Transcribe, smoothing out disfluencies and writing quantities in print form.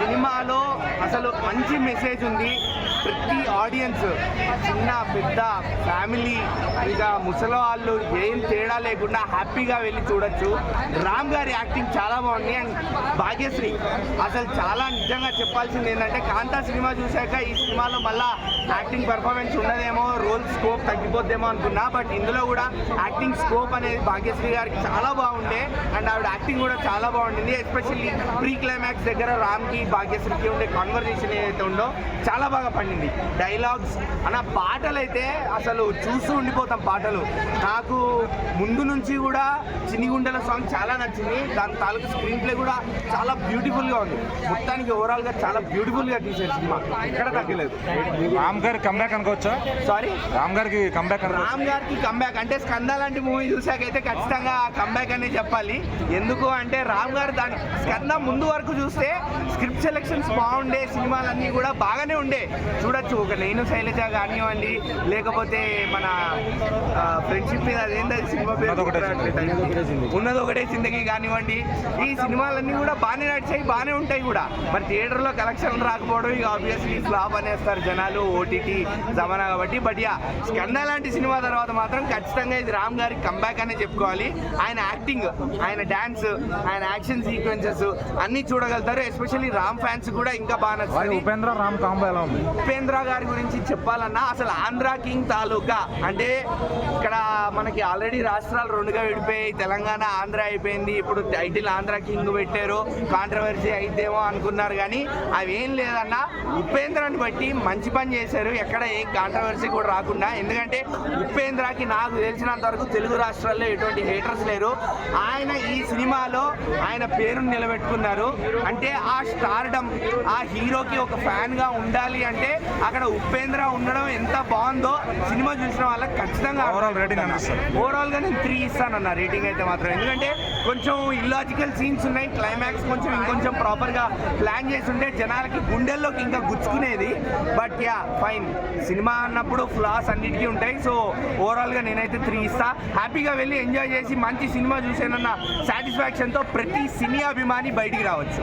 సినిమాలో అసలు మంచి మెసేజ్ ఉంది. ప్రతి ఆడియన్స్ చిన్న పెద్ద ఫ్యామిలీ ఇంకా ముసలి వాళ్ళు ఏం తేడా లేకుండా హ్యాపీగా వెళ్ళి చూడొచ్చు. రామ్ గారి యాక్టింగ్ చాలా బాగుంది. అండ్ భాగ్యశ్రీ అసలు చాలా నిజంగా చెప్పాల్సింది ఏంటంటే కాంతా సినిమా చూశాక ఈ సినిమాలో మళ్ళీ యాక్టింగ్ పర్ఫార్మెన్స్ ఉండదేమో, రోల్ స్కోప్ తగ్గిపోద్దేమో అనుకున్నా. బట్ ఇందులో కూడా యాక్టింగ్ స్కోప్ అనేది భాగ్యశ్రీ గారికి చాలా బాగుండే. అండ్ ఆవిడ యాక్టింగ్ కూడా చాలా బాగుంటుంది. ఎస్పెషల్లీ ప్రీ క్లైమాక్స్ దగ్గర రామ్కి భాగ్యశ్రీకి ఉండే కాన్వర్జేషన్ ఏదైతే ఉందో చాలా బాగా పండింది. డైలాగ్స్ అన్న పాటలు అయితే అసలు చూస్తూ ఉండిపోతాం. పాటలు నాకు ముందు నుంచి కూడా చినిగుండెల సాంగ్ చాలా నచ్చింది. దాని తాలూకు స్క్రీన్ ప్లే కూడా చాలా బ్యూటిఫుల్గా ఉంది. మొత్తానికి ఓవరాల్గా చాలా బ్యూటిఫుల్గా తీసే సినిమా, ఎక్కడ తగ్గలేదు. రామ్ గారి కంబ్యాక్ అనుకోవచ్చా? సారీ, రామ్ గారికి కంబ్యాక్ అంటే స్కంద లాంటి మూవీ చూసాకైతే ఖచ్చితంగా కంబ్యాక్ అనే చెప్పాలి. ఎందుకు అంటే రామ్ గారు దాని స్కంద ముందు వరకు చూస్తే స్క్రిప్ట్ సెలెక్షన్స్ బాగుండే, సినిమాలన్నీ కూడా బాగానే ఉండే, చూడొచ్చు. ఒక నేను శైలజ కానివ్వండి, లేకపోతే మన ఫ్రెండ్షిప్ మీద అదేంటి సినిమా పేరు ఉన్నది ఒకటే జిందగీ కానివ్వండి, ఈ సినిమాలన్నీ కూడా బాగానే నడిచాయి, బాగానే ఉంటాయి కూడా. మరి థియేటర్లో కలెక్షన్ రాకపోవడం ఇక ఆబ్వియస్లీ ఫ్లాప్ అనేస్తారు జనాలు, ఓటీటీ జమానా కాబట్టి. బట్ యా, స్కంద లాంటి సినిమా తర్వాత మాత్రం ఖచ్చితంగా ఇది రామ్ గారి కంబ్యాక్ అనే చెప్పుకోవాలి. ఆయన యాక్టింగ్, ఆయన డాన్స్, ఆయన యాక్షన్ సీక్వెన్సెస్ అన్నీ చూడగలుగుతారు. ఎస్పెషల్లీ రామ్ ఫ్యాన్స్ కూడా ఇంకా బాగా నచ్చుతుంది. ఉపేంద్ర రామ్ కాంబో ఎలా ఉంది? ఉపేంద్ర గారి గురించి చెప్పాలన్నా అసలు ఆంధ్ర కింగ్ తాలూకా అంటే ఇక్కడ మనకి ఆల్రెడీ రాష్ట్రాలు రెండుగా విడిపోయాయి. తెలంగాణ ఆంధ్ర అయిపోయింది. ఇప్పుడు టైటిల్ ఆంధ్ర కింగ్ పెట్టారు. కాంట్రవర్సీ అయితేమో అనుకున్నారు కానీ అవేం లేదన్నా. ఉపేంద్రని బట్టి మంచి పని చేశారు, ఎక్కడ ఏం కాంట్రవర్సీ కూడా రాకుండా. ఎందుకంటే ఉపేంద్రకి నాకు తెలిసినంత వరకు తెలుగు రాష్ట్రాల్లో ఎటువంటి హేటర్స్ లేరు. ఆయన ఈ సినిమాలో ఆయన పేరును నిలబెట్టుకున్నారు. అంటే ఆ స్టార్డమ్, ఆ హీరోకి ఒక ఫ్యాన్గా ఉండాలి అంటే అక్కడ ఉపేంద్ర ఉండడం ఎంత బాగుందో సినిమా చూసిన వాళ్ళకి ఖచ్చితంగా ఓవరాల్గా నేను 3 ఇస్తానన్న రేటింగ్ అయితే మాత్రం. ఎందుకంటే కొంచెం ఇల్లాజికల్ సీన్స్ ఉన్నాయి. క్లైమాక్స్ కొంచెం ఇంకొంచెం ప్రాపర్గా ప్లాన్ చేసి ఉంటే జనాలకి గుండెల్లోకి ఇంకా గుచ్చుకునేది. But ya, fine. సినిమా అన్నప్పుడు ఫ్లాస్ అన్నిటికీ ఉంటాయి. సో ఓవరాల్గా నేనైతే 3 ఇస్తా. హ్యాపీగా వెళ్ళి ఎంజాయ్ చేసి మంచి సినిమా చూసానన్న సాటిస్ఫాక్షన్తో ప్రతి సినీ అభిమాని బయటికి రావచ్చు.